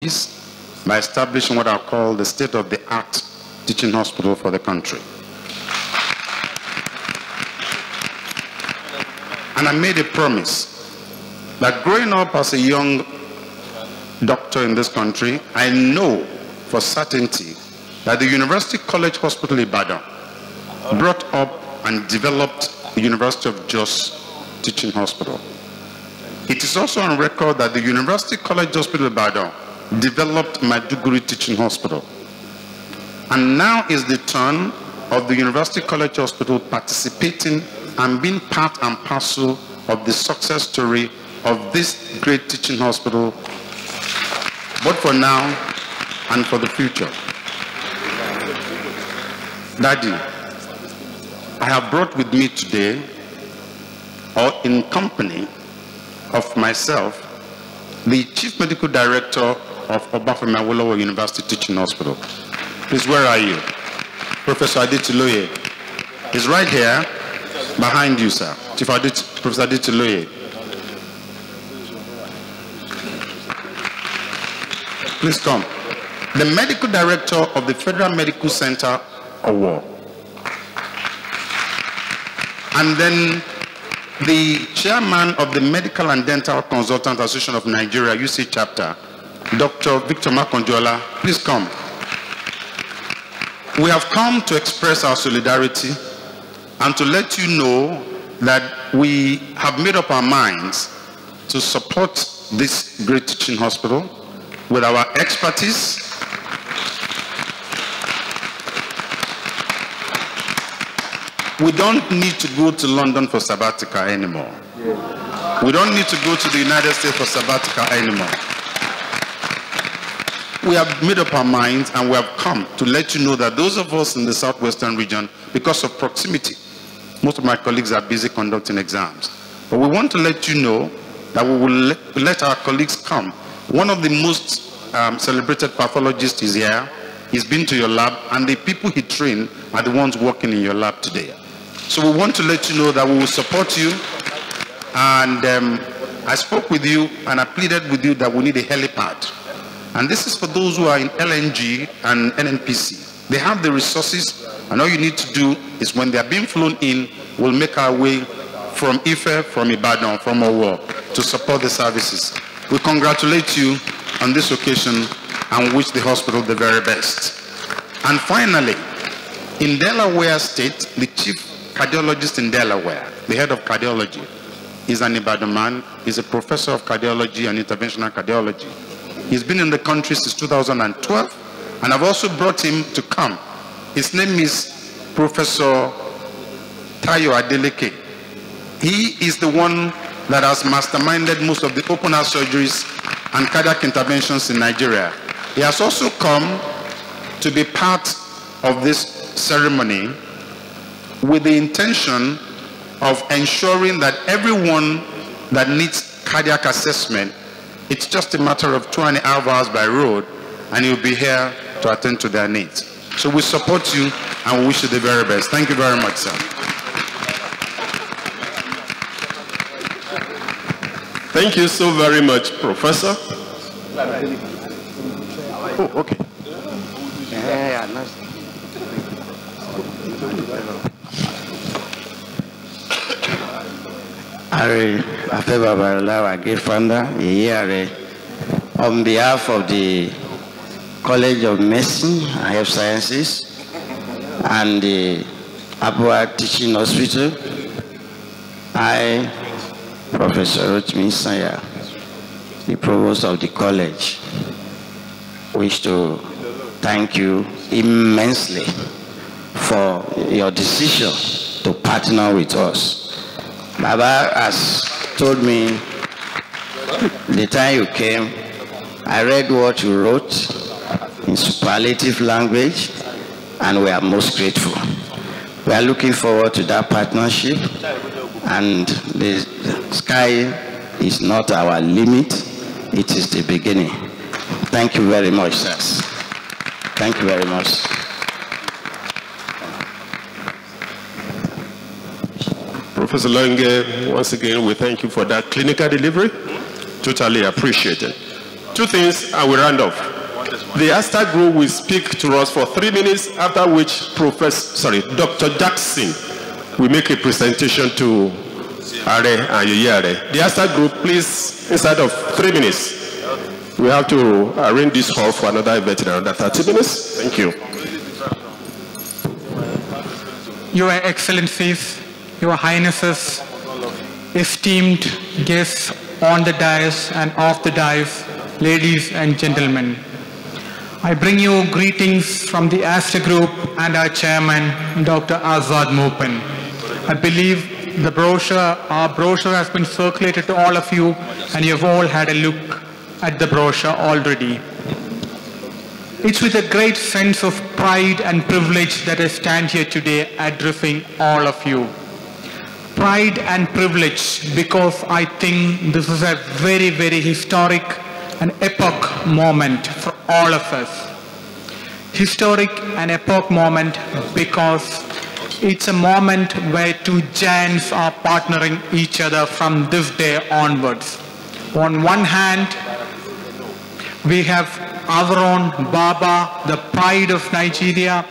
by establishing what I call the state-of-the-art teaching hospital for the country. And I made a promise that growing up as a young doctor in this country, I know for certainty that the University College Hospital Ibadan brought up and developed the University of Jos Teaching Hospital. It is also on record that the University College Hospital Ibadan developed Maiduguri Teaching Hospital. And now is the turn of the University College Hospital participating and being part and parcel of the success story of this great teaching hospital, both for now and for the future. Daddy, I have brought with me today, or in company of myself, the Chief Medical Director of Afe Babalola University Teaching Hospital. Please, where are you? Professor Adetiloye is right here behind you, sir. Professor Adetiloye. Please come. The Medical Director of the Federal Medical Center Award. And then the Chairman of the Medical and Dental Consultant Association of Nigeria, UC Chapter, Dr. Victor Makonjola. Please come. We have come to express our solidarity and to let you know that we have made up our minds to support this great teaching hospital with our expertise, we don't need to go to London for sabbatical anymore. We don't need to go to the United States for sabbatical anymore. We have made up our minds and we have come to let you know that those of us in the southwestern region, because of proximity, most of my colleagues are busy conducting exams. But we want to let you know that we will let our colleagues come. One of the most celebrated pathologists is here. He's been to your lab, and the people he trained are the ones working in your lab today. So we want to let you know that we will support you. And I spoke with you and I pleaded with you that we need a helipad. And this is for those who are in LNG and NNPC. They have the resources, and all you need to do is when they are being flown in, we'll make our way from Ife, from Ibadan, from Owo to support the services. We congratulate you on this occasion and wish the hospital the very best. And finally, in Delaware State, the chief cardiologist in Delaware, the head of cardiology, is an Ibadan man. He's a professor of cardiology and interventional cardiology. He's been in the country since 2012, and I've also brought him to come. His name is Professor Tayo Adeleke. He is the one that has masterminded most of the open heart surgeries and cardiac interventions in Nigeria. He has also come to be part of this ceremony with the intention of ensuring that everyone that needs cardiac assessment, it's just a matter of 2.5 hours by road, and he'll be here to attend to their needs. So we support you and we wish you the very best. Thank you very much, sir. Thank you so very much, Professor. Oh, okay. Afe Babalola, our great founder, on behalf of the College of Medicine and Health Sciences and the Abua Teaching Hospital, I, Professor Rotimi Sanya, the Provost of the College, wish to thank you immensely for your decision to partner with us. Baba has told me the time you came, I read what you wrote in superlative language, and we are most grateful. We are looking forward to that partnership, and the sky is not our limit, it is the beginning. Thank you very much, sirs. Thank you very much. Professor Lange, once again, we thank you for that clinical delivery. Totally appreciated. Two things and we round off. The ASTA group will speak to us for 3 minutes, after which Dr. Jackson will make a presentation to Are and Yeyare. The ASTA group, please, inside of 3 minutes. We have to arrange this hall for another event in another 30 minutes. Thank you. Your Excellencies, Your Highnesses, esteemed guests on the dais and off the dais, ladies and gentlemen. I bring you greetings from the ASTA Group and our chairman, Dr. Azad Moopen. I believe our brochure has been circulated to all of you, and you have all had a look at the brochure already. It's with a great sense of pride and privilege that I stand here today addressing all of you. Pride and privilege because I think this is a very, very historic and epoch moment for all of us. Historic and epoch moment because it's a moment where two giants are partnering each other from this day onwards. On one hand, we have our own Baba, the pride of Nigeria,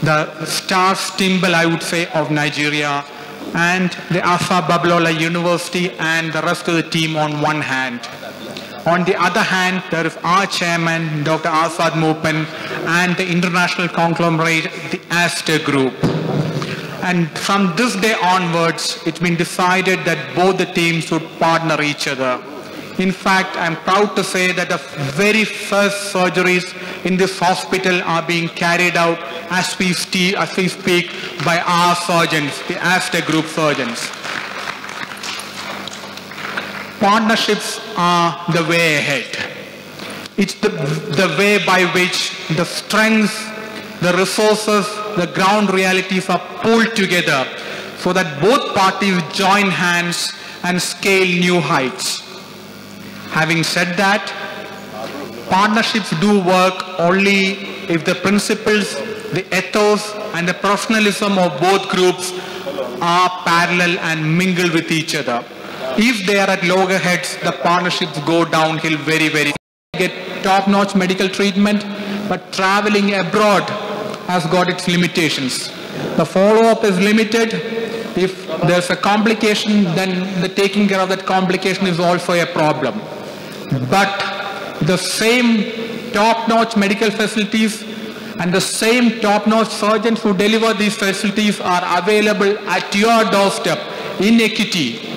the star symbol, I would say, of Nigeria, and the Afe Babalola University and the rest of the team on one hand. On the other hand, there is our chairman, Dr. Azad Moopen, and the international conglomerate, the ASTA Group. And from this day onwards, it's been decided that both the teams would partner each other. In fact, I'm proud to say that the very first surgeries in this hospital are being carried out as we speak by our surgeons, the ASTA Group surgeons. Partnerships are the way ahead. It's the way by which the strengths, the resources, the ground realities are pulled together so that both parties join hands and scale new heights. Having said that, partnerships do work only if the principles, the ethos, and the professionalism of both groups are parallel and mingle with each other. If they are at loggerheads, the partnerships go downhill very, very. Get top-notch medical treatment, but traveling abroad has got its limitations. The follow-up is limited. If there's a complication, then the taking care of that complication is also a problem. But the same top-notch medical facilities and the same top-notch surgeons who deliver these facilities are available at your doorstep in Ekiti.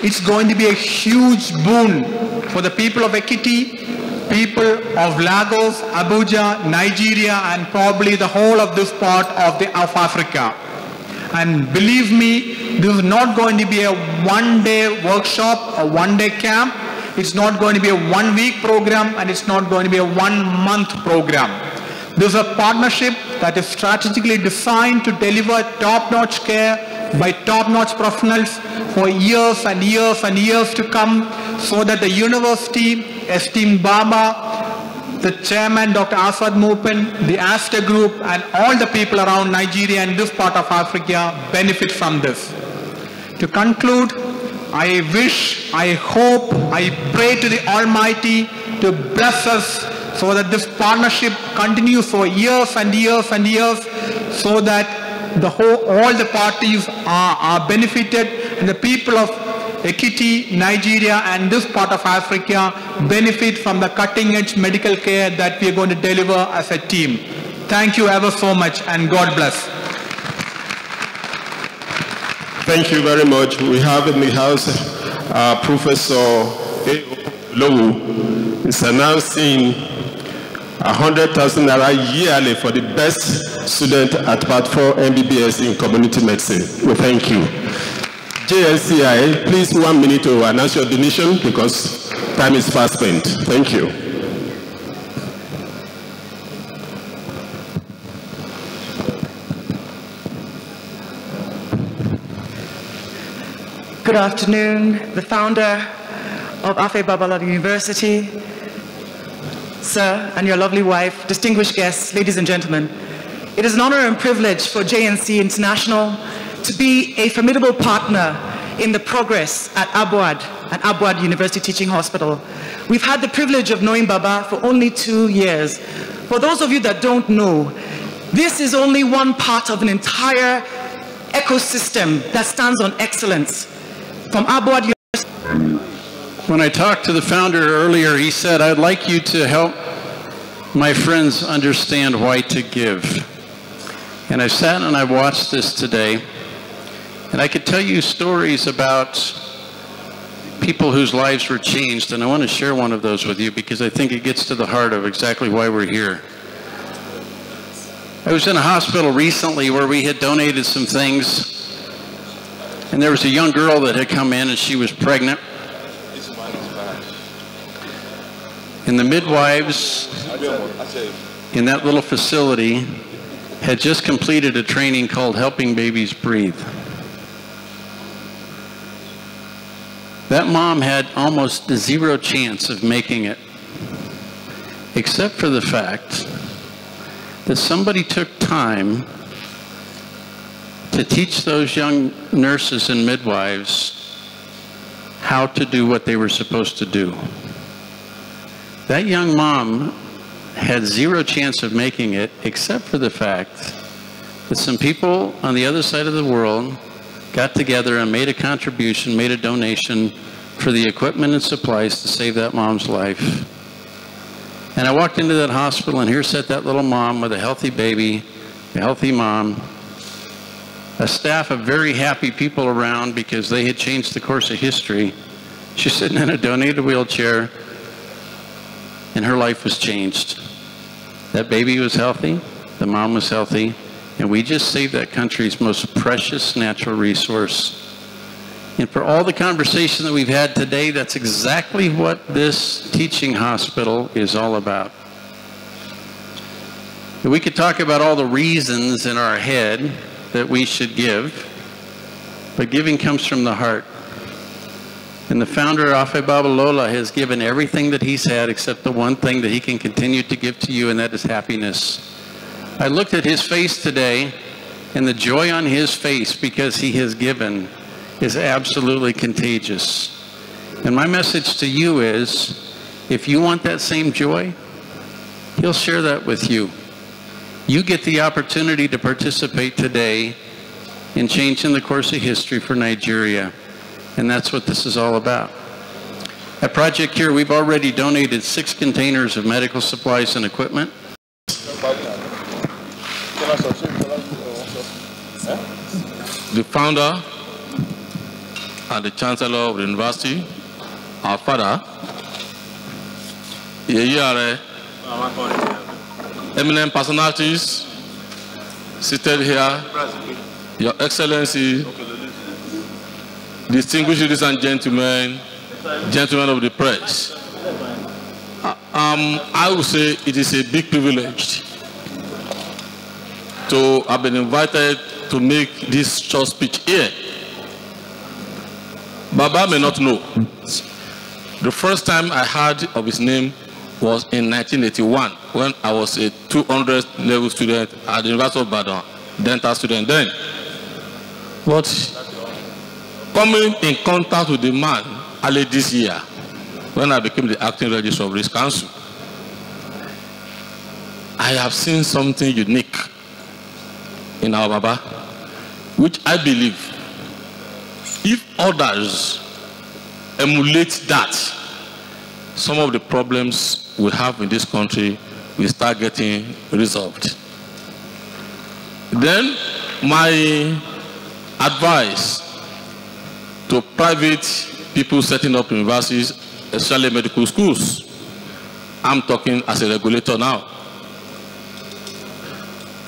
It's going to be a huge boon for the people of Ekiti, people of Lagos, Abuja, Nigeria, and probably the whole of this part of Africa. And believe me, this is not going to be a one-day workshop, a one-day camp. It's not going to be a one-week program, and it's not going to be a one-month program. This is a partnership that is strategically designed to deliver top-notch care by top-notch professionals for years and years and years to come, so that the university, esteemed Baba, the chairman, Dr. Azad Moopen, the ASTA Group, and all the people around Nigeria and this part of Africa benefit from this. To conclude, I wish, I hope, I pray to the Almighty to bless us so that this partnership continues for years and years and years, so that all the parties are benefited, and the people of Ekiti, Nigeria, and this part of Africa benefit from the cutting-edge medical care that we are going to deliver as a team. Thank you ever so much, and God bless. Thank you very much. We have in the house Professor Lowu is announcing 100,000 naira yearly for the best student at Part 4 MBBS in community medicine. We thank you. JLCI, please 1 minute to announce your donation because time is fast spent. Thank you. Good afternoon, the founder of Afe Babalola University, sir, and your lovely wife, distinguished guests, ladies and gentlemen. It is an honor and privilege for JNC International to be a formidable partner in the progress at Abuad and Abuad University Teaching Hospital. We've had the privilege of knowing Baba for only 2 years. For those of you that don't know, this is only one part of an entire ecosystem that stands on excellence. From Abuad University. When I talked to the founder earlier, he said, I'd like you to help my friends understand why to give. And I've sat and I've watched this today, and I could tell you stories about people whose lives were changed, and I want to share one of those with you because I think it gets to the heart of exactly why we're here. I was in a hospital recently where we had donated some things, and there was a young girl that had come in and she was pregnant. And the midwives in that little facility had just completed a training called Helping Babies Breathe. That mom had almost 0 chance of making it, except for the fact that somebody took time to teach those young nurses and midwives how to do what they were supposed to do. That young mom had 0 chance of making it, except for the fact that some people on the other side of the world got together and made a contribution, made a donation for the equipment and supplies to save that mom's life. And I walked into that hospital, and here sat that little mom with a healthy baby, a healthy mom, a staff of very happy people around because they had changed the course of history. She's sitting in a donated wheelchair, and her life was changed. That baby was healthy, the mom was healthy, and we just saved that country's most precious natural resource. And for all the conversation that we've had today, that's exactly what this teaching hospital is all about. We could talk about all the reasons in our head that we should give, but giving comes from the heart. And the founder, Afe Babalola, has given everything that he's had except the one thing that he can continue to give to you, and that is happiness. I looked at his face today, and the joy on his face because he has given is absolutely contagious. And my message to you is, if you want that same joy, he'll share that with you. You get the opportunity to participate today in changing the course of history for Nigeria. And that's what this is all about. At Project Cure, we've already donated 6 containers of medical supplies and equipment. The founder and the chancellor of the university, our father, eminent personalities seated here, Your Excellency, distinguished ladies and gentlemen, gentlemen of the press, I would say it is a big privilege to have been invited to make this short speech here. Baba may not know. The first time I heard of his name was in 1981 when I was a 200 level student at the University of Ibadan, dental student then. But coming in contact with the man early this year, when I became the acting registrar of Risk Council, I have seen something unique in our Baba, which I believe, if others emulate that, some of the problems we have in this country will start getting resolved. Then, my advice to private people setting up universities, especially medical schools, I'm talking as a regulator now.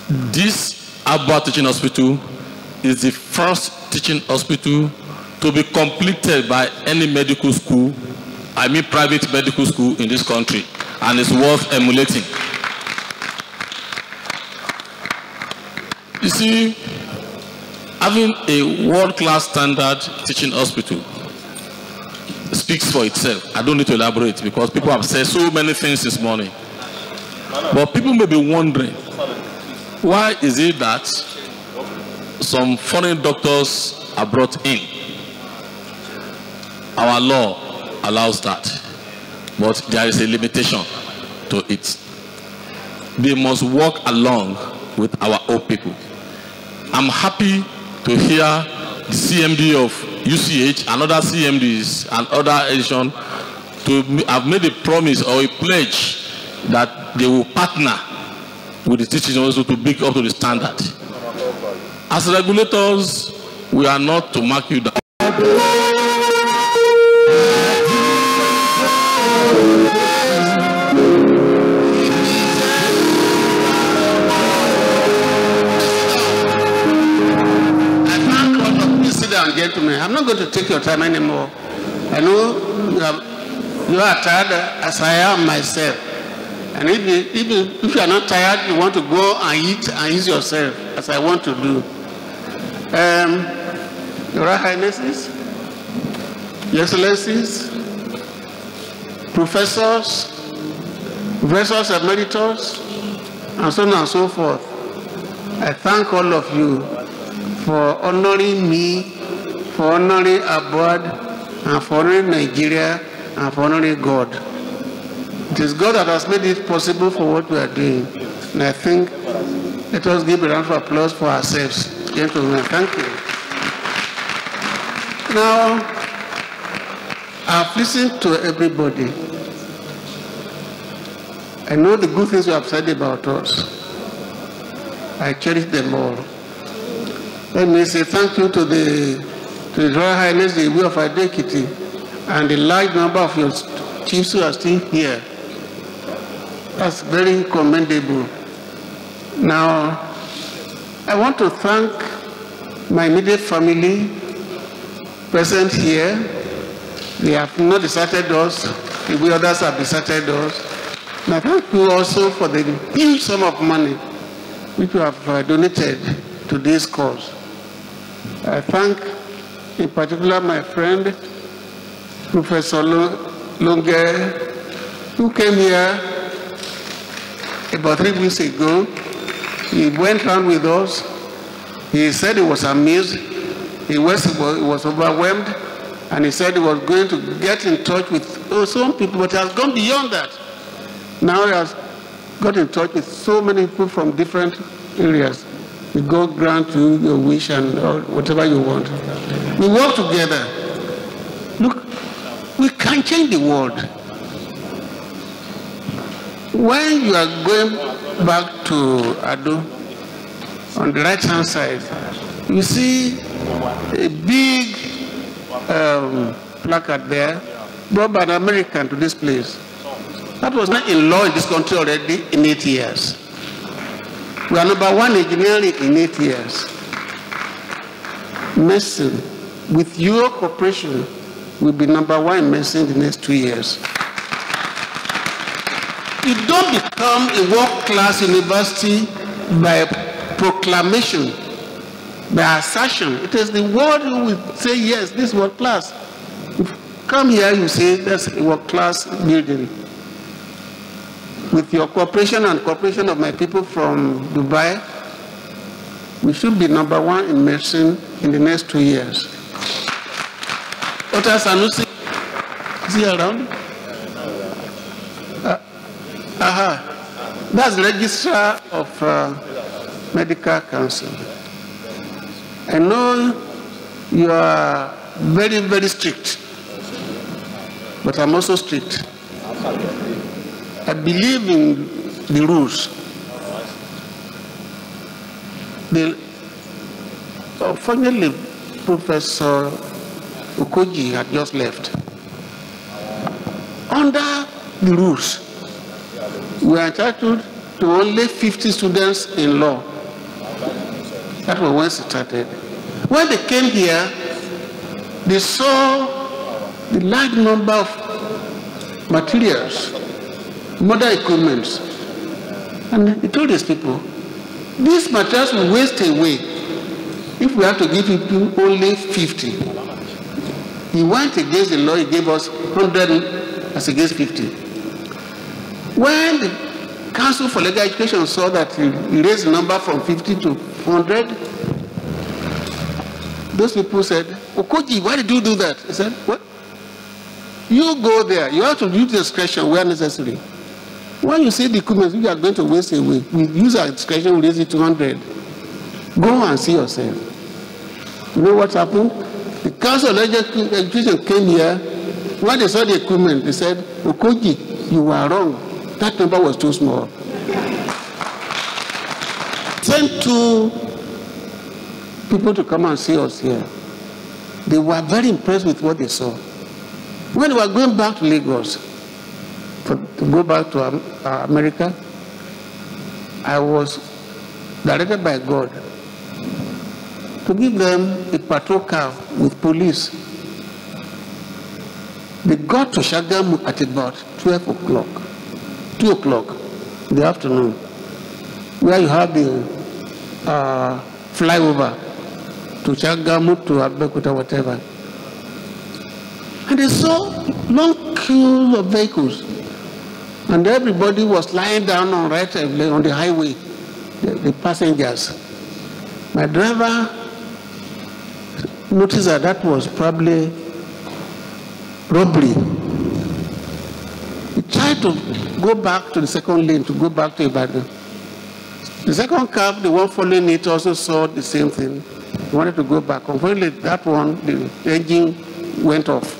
This Abba Teaching Hospital is the first teaching hospital to be completed by any medical school, I mean private medical school in this country, and it's worth emulating. You see, having a world-class standard teaching hospital speaks for itself. I don't need to elaborate because people have said so many things this morning. But people may be wondering, why is it that some foreign doctors are brought in? our law allows that, but there is a limitation to it. They must work along with our old people. I'm happy to hear the CMD of UCH and other CMDs and other editions to have made a promise or a pledge that they will partner with the teachers also to bring up to the standard. As regulators, we are not to mark you down. Gentlemen, I'm not going to take your time anymore. I know you are tired as I am myself. And if you are not tired, you want to go and eat and ease yourself, as I want to do. Your Highnesses, Your Excellencies, Professors Emeritus, and so on and so forth, I thank all of you for honoring me, for honoring abroad, and for honoring Nigeria, and for honoring God. It is God that has made it possible for what we are doing. And I think let us give a round of applause for ourselves. Gentlemen, thank you. Now, I've listened to everybody. I know the good things you have said about us. I cherish them all. Let me say thank you to the Royal Highness, the Iwe of Adekiti, and the large number of your chiefs who are still here. That's very commendable. Now, I want to thank my immediate family present here. They have not deserted us. The others have deserted us. And I thank you also for the huge sum of money which you have donated to this cause. I thank in particular my friend, Professor Longe, who came here about 3 weeks ago. He went around with us. He said he was amused. He was overwhelmed. And he said he was going to get in touch with some people, but he has gone beyond that. Now he has got in touch with so many people from different areas. May God grant you your wish and whatever you want. We work together. Look, we can change the world. When you are going back to Ado, on the right-hand side, you see a big placard there, brought by an American to this place. That was not in law in this country already in 8 years. We are #1 engineering in 8 years. Medicine, with your cooperation, will be #1 in medicine in the next 2 years. You don't become a world-class university by proclamation, by assertion. It is the world who will say, yes, this is world-class. If you come here, you say, that's a world-class building. With your cooperation and cooperation of my people from Dubai, we should be #1 in medicine in the next 2 years. Dr. Sanusi, is he around? That's the Registrar of Medical Council. I know you are very, very strict, but I'm also strict. I believe in the rules. Fortunately, Professor Okoji had just left. Under the rules, we are entitled to only 50 students in law. That was when it started. When they came here, they saw the large number of materials, modern equipment, and he told his people, these materials will waste away if we have to give people only 50. He went against the law, he gave us 100 as against 50. When the Council for Legal Education saw that he raised the number from 50 to 100, those people said, Okoji, why did you do that? He said, what? You go there. You have to use discretion where necessary. When you see the equipment you are going to waste away, we use our discretion, we raise it to 100. Go and see yourself. You know what happened? The Council of Education came here. When they saw the equipment, they said, Okoji, you were wrong. That number was too small. Sent 2 people to come and see us here. They were very impressed with what they saw. When they were going back to Lagos, to go back to America, I was directed by God to give them a patrol car with police. They got to Shagamu at about 12 o'clock, 2 o'clock in the afternoon, where you have the flyover to Shagamu, to Abeokuta, whatever. And they saw long queues of vehicles. And everybody was lying down on the highway, the passengers. My driver noticed that that was probably robbery. He tried to go back to the second lane, to go back to Ibadan. The second cab, the one following it, also saw the same thing. He wanted to go back. Unfortunately, that one, the engine went off.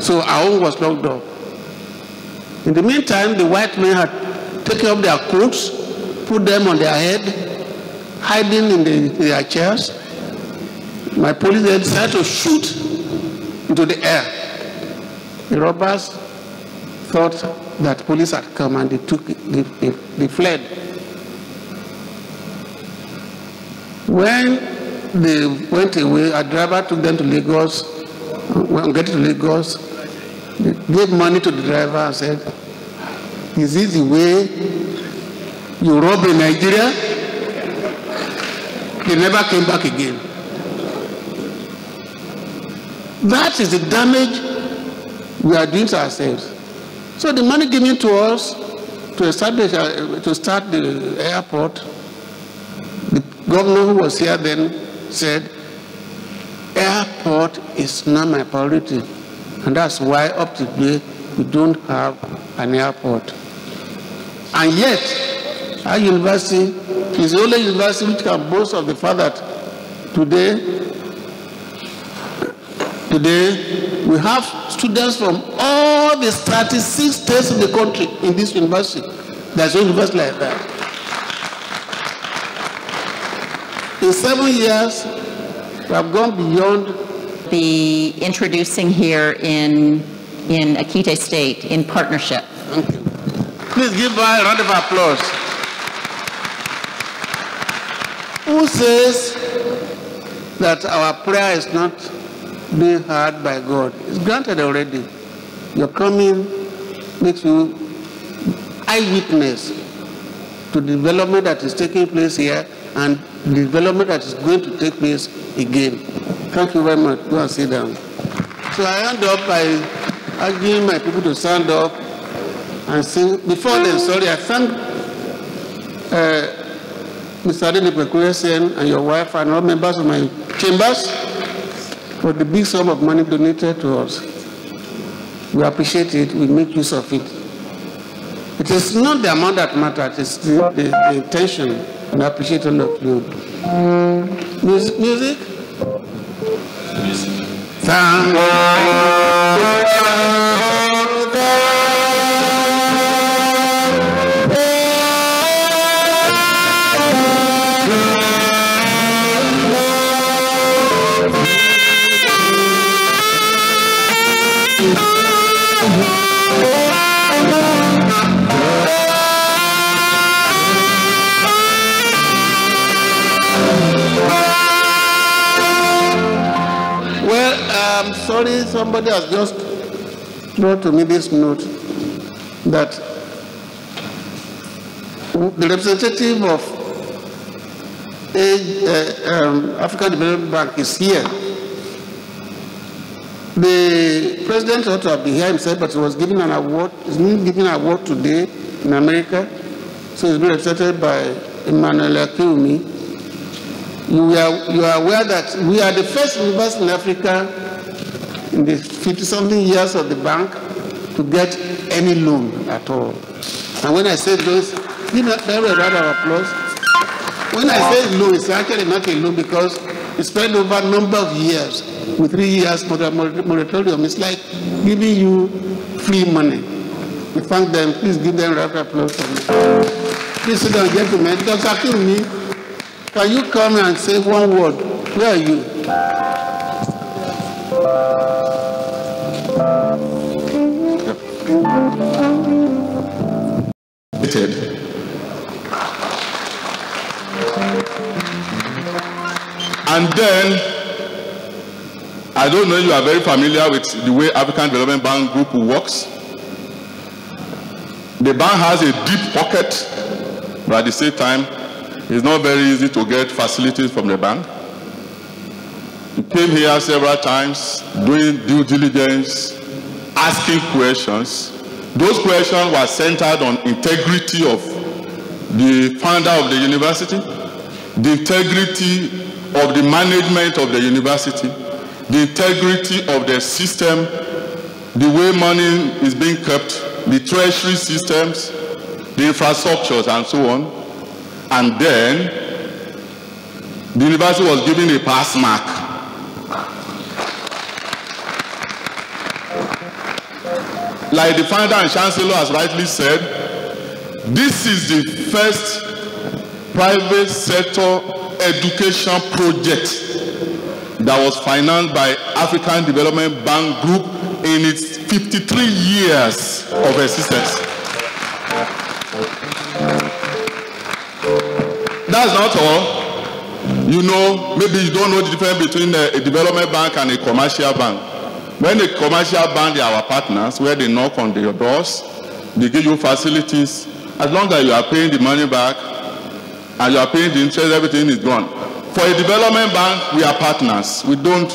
So our own was locked up. In the meantime, the white men had taken up their coats, put them on their head, hiding in their chairs. My police then decided to shoot into the air. The robbers thought that police had come and they fled. When they went away, a driver took them to Lagos. When getting to Lagos, they gave money to the driver and said, "Is this the way you rob in Nigeria?" They never came back again. That is the damage we are doing to ourselves. So the money given to us to establish, to start the airport, the governor who was here then said, "Airport is not my priority." And that's why up to today we don't have an airport. And yet, our university is the only university which can boast of the fact that today we have students from all the 36 states of the country in this university. There's a university like that. In 7 years, we have gone beyond. Be introducing here in Akite State in partnership. Thank you. Please give her a round of applause. Who says that our prayer is not being heard by God? It's granted already. Your coming makes you eyewitness to the development that is taking place here and the development that is going to take place again. Thank you very much. Go and sit down. So I end up by asking my people to stand up and sing. Before then, sorry, I thank Mr. Adeniyi and your wife and all members of my chambers for the big sum of money donated to us. We appreciate it. We make use of it. It is not the amount that matters. It's the intention. And I appreciate all of you. Music? Thank Sorry, somebody has just brought to me this note that the representative of African Development Bank is here. The president ought to have been here himself, but he was given an award. He's been given an award today in America. So he's been represented by Emmanuel Akiumi. You are aware that we are the first university in Africa in the 50-something years of the bank to get any loan at all. And when I say loans, you know, there were a round of applause. When I say loan, it's actually not a loan because it's spread over a number of years. With 3 years moratorium, it's like giving you free money. We thank them. Please give them a round of applause for me. Please sit down, gentlemen. Dr. Akinwumi, can you come and say one word? Where are you? And then, I don't know if you are very familiar with the way African Development Bank Group works. The bank has a deep pocket, but at the same time, it's not very easy to get facilities from the bank. We came here several times, doing due diligence, asking questions. Those questions were centered on integrity of the founder of the university, the integrity of the management of the university, the integrity of the system, the way money is being kept, the treasury systems, the infrastructures, and so on. And then, the university was given a pass mark. Like the founder and chancellor has rightly said, this is the first private sector education project that was financed by African Development Bank Group in its 53 years of existence. That's not all. You know, maybe you don't know the difference between a development bank and a commercial bank. When a commercial bank, they are our partners, where they knock on your doors, they give you facilities. As long as you are paying the money back and you are paying the interest, everything is gone. For a development bank, we are partners. We don't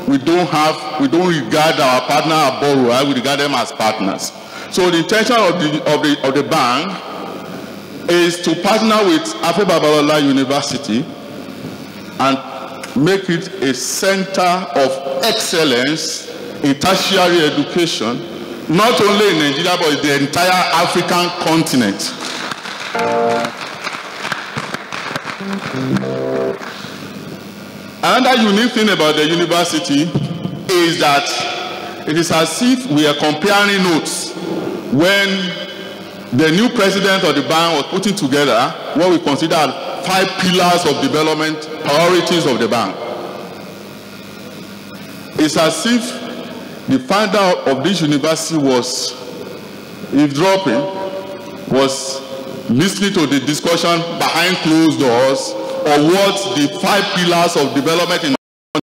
regard our partner as borrower. We regard them as partners. So the intention of the bank is to partner with Afe Babalola University and make it a center of excellence in tertiary education, not only in Nigeria, but in the entire African continent. Another unique thing about the university is that it is as if we are comparing notes when the new president of the bank was putting together what we consider 5 pillars of development priorities of the bank. It's as if the founder of this university was eavesdropping, was listening to the discussion behind closed doors of what the 5 pillars of development in